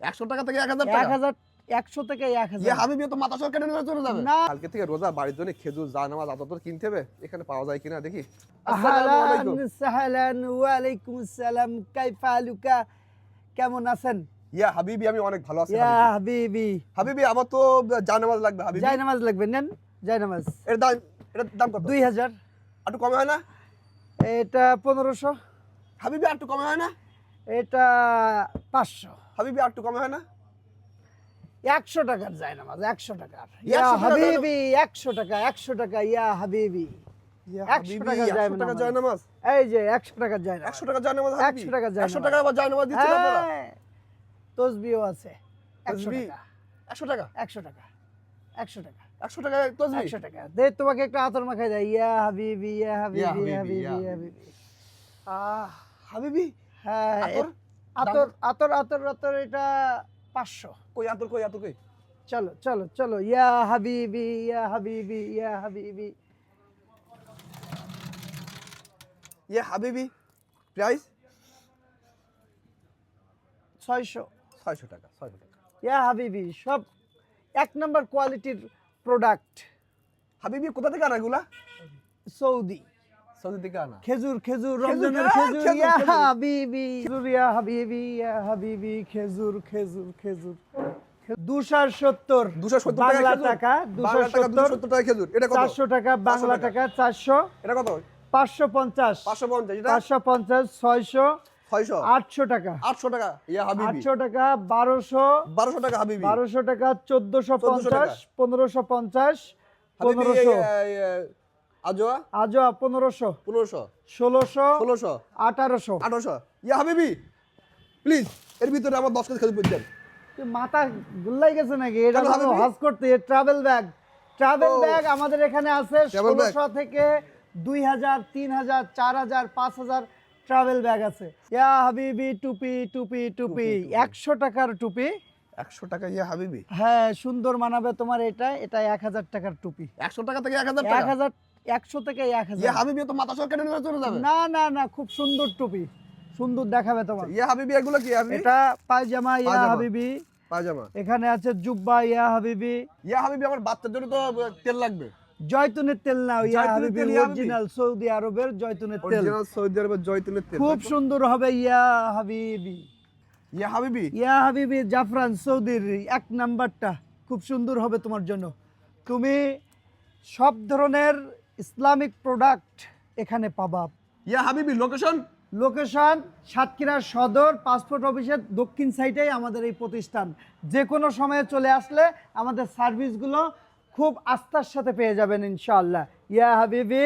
100 টাকা থেকে 1000 টাকা 1000 100 থেকে 1000 ইয়া হাবিবি তো মাথা সরকারে নিয়ে চলে যাবে না। কালকে থেকে রোজা বাড়ির জন্য খেজুর জায়নামাজ আদর কিনতে হবে এখানে পাওয়া যায় কিনা দেখি আসসালামু আলাইকুম আহলান সাহলান ওয়া আলাইকুম আসসালাম কাইফা আলুকা কেমন আছেন ইয়া হাবিবি আমি অনেক ভালো আছি ইয়া হাবিবি হাবিবি আমার তো জায়নামাজ লাগবে হাবিবি জায়নামাজ লাগবে নেন জায়নামাজ এর দাম কত 2000 একটু কমে হয় না এটা 1500 হাবিবি একটু কমে হয় না এটা 500 হাবিবি একটু কমে হয় না 100 টাকার জায়নামাজ 100 টাকার 100 ইয়া টাকা হাবিবি 100 টাকা ইয়া হাবিবি ইয়া 100 হাবিবি টাকা 100 টাকা জায়নামাজ এই যে 100 টাকার জায়নামাজ 100 টাকা জায়নামাজ হাবিবি 100 টাকা জায়নামাজ 100 টাকা আবার জায়নামাজ দিচ্ছেন আপনারা হ্যাঁ, তসবিও আছে 100 তসবিহ? টাকা 100 টাকা 100 টাকা 100 টাকা 100 টাকা তসবি 100 টাকা দে তোমাকে একটু আতর মাখাই দেয় ইয়া হাবিবি ইয়া হাবিবি ইয়া হাবিবি, হাবিবি ইয়া ইয়া হাবিবি হাবিবি হ্যাঁ আতর? আতর এটা 500 কই আতর কই চলো চলো চলো ইয়া হাবিবি ইয়া হাবিবি ইয়া হাবিবি ইয়া হাবিবি প্রাইস 600 600 টাকা 600 টাকা ইয়া হাবিবি সব এক নাম্বার কোয়ালিটির প্রোডাক্ট হাবিবি কোথা থেকে আনা এগুলা সৌদি সৌদি থেকে আনা খেজুর খেজুর খেজুর, রমজানের হ্যাঁ, খেজুর খেজুর, ইয়া খেজুর। হাবিবি খেজুর ইয়া হাবিবি ইয়া হাবিবি খেজুর খেজুর খেজুর 270 270 বাংলা খেজুর। টাকা বাংলা টাকা 270 270 টাকা খেজুর এটা কত 400 টাকা বাংলা 400 টাকা 400 এটা কত 550 550 এটা 550 600 600 800 টাকা 800 টাকা ইয়া হাবিবি 800 টাকা 1200 1200 টাকা হাবিবি 1200 টাকা 1450 1450 1550 হাবিবি 1500 আজোয়া আজও 1500 1500 1600 1600 1800 1800 ইয়া হাবিবি প্লিজ এর ভিতরে আমার 10 কেজি খেজুর পেয়ে দেন তুই মাথা গুল্লাই গেছে নাকি এটা কেন তো হাবিবি? হজ করতে ট্রাভেল ব্যাগ ও। আমাদের এখানে আছে Travel bag? 1600 থেকে 2000 3000 4000 5000 ট্রাভেল ব্যাগ আছে ইয়া হাবিবি টুপি টুপি টুপি 100 টাকার টুপি 100 টাকা ইয়া হাবিবি হ্যাঁ সুন্দর মানাবে তোমার এটা 1000 টাকার টুপি 100 টাকা থেকে 1000 টাকা 1000 100 থেকে 1000 ইয়া হাবিবি তো মাথা সরকারে নিয়ে চলে যাবে না না না খুব সুন্দর টুপি সুন্দর দেখাবে তোমার ইয়া হাবিবি এগুলো কি হাবিবি এটা পায়জামা ইয়া পায়জামা। হাবিবি পায়জামা এখানে আছে জুব্বা ইয়া হাবিবি ইয়া হাবিবি আমার বাচ্চার জন্য তো তেল লাগবে জয়তুনের তেল নাও ইয়া জয়তুনের হাবিবি তেল, ইয়া হাবিবি। অরিজিনাল সৌদি আরবের জয়তুনের তেল অরিজিনাল সৌদি আরবের জয়তুনের তেল খুব সুন্দর হবে ইয়া হাবিবি ইয়া হাবিবি ইয়া হাবিবি জাফরান সৌদির এক নাম্বারটা খুব সুন্দর হবে তোমার জন্য তুমি সব ধরনের ইসলামিক প্রোডাক্ট এখানে পাবা ইয়া হাবিবি লোকেশন লোকেশন সাতক্ষীরা সদর পাসপোর্ট অফিসের দক্ষিণ সাইডেই আমাদের এই প্রতিষ্ঠান যে কোনো সময়ে চলে আসলে আমাদের সার্ভিসগুলো খুব আস্থার সাথে পেয়ে যাবেন ইনশাআল্লাহ ইয়া হাবিবি